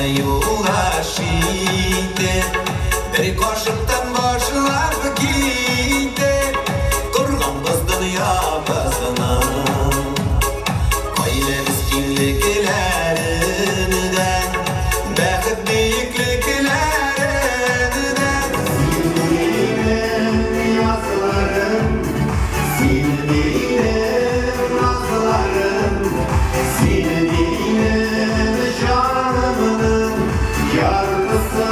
yulaşıydı. Bir koşuktan başlar giydi. Kurgan kız dünya basına. Koyla miskinliklerinden, bakıp büyüklüklerinden. Sildiğim yazlarım, sildiğim nazlarım, sildiğim canımın yarısı.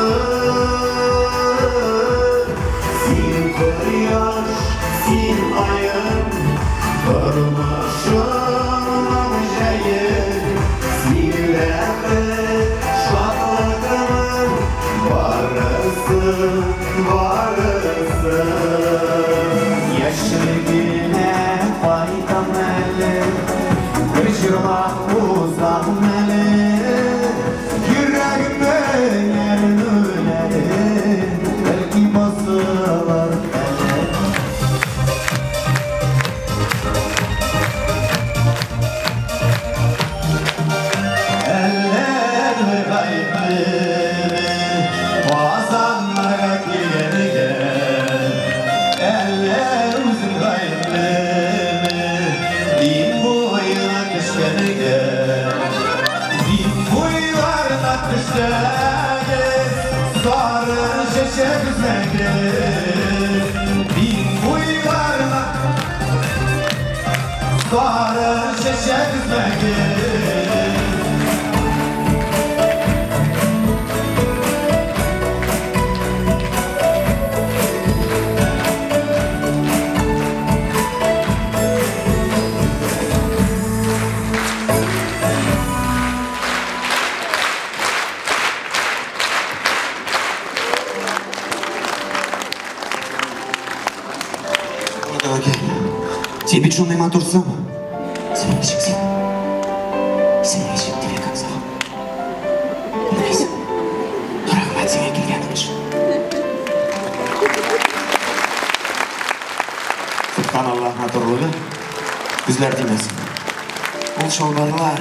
Sil kır yaş, sil ayım, kırmışım şeyim. Sil nefret şadlığımın varısın, varısın. Yaşlığına faydam eli, kırışırmak uzam eli. Yüreğimin yerleri, belki basılar eli. Eller ve gaybimi muazzamlara girge. Eller uzun gaybimi din boyuna kışkırge. Din boylarına kışkırge. Sarı şişe düzmenge. Din boylarına sarı şişe düzmenge. Sen bir şunday matursan mı? Senin için sen. Senin için dile kalsa. Neyse. Rahmet sana gelgenmiş. Subhanallah maturluğu. Güzler demesin. Ol şolbarlar.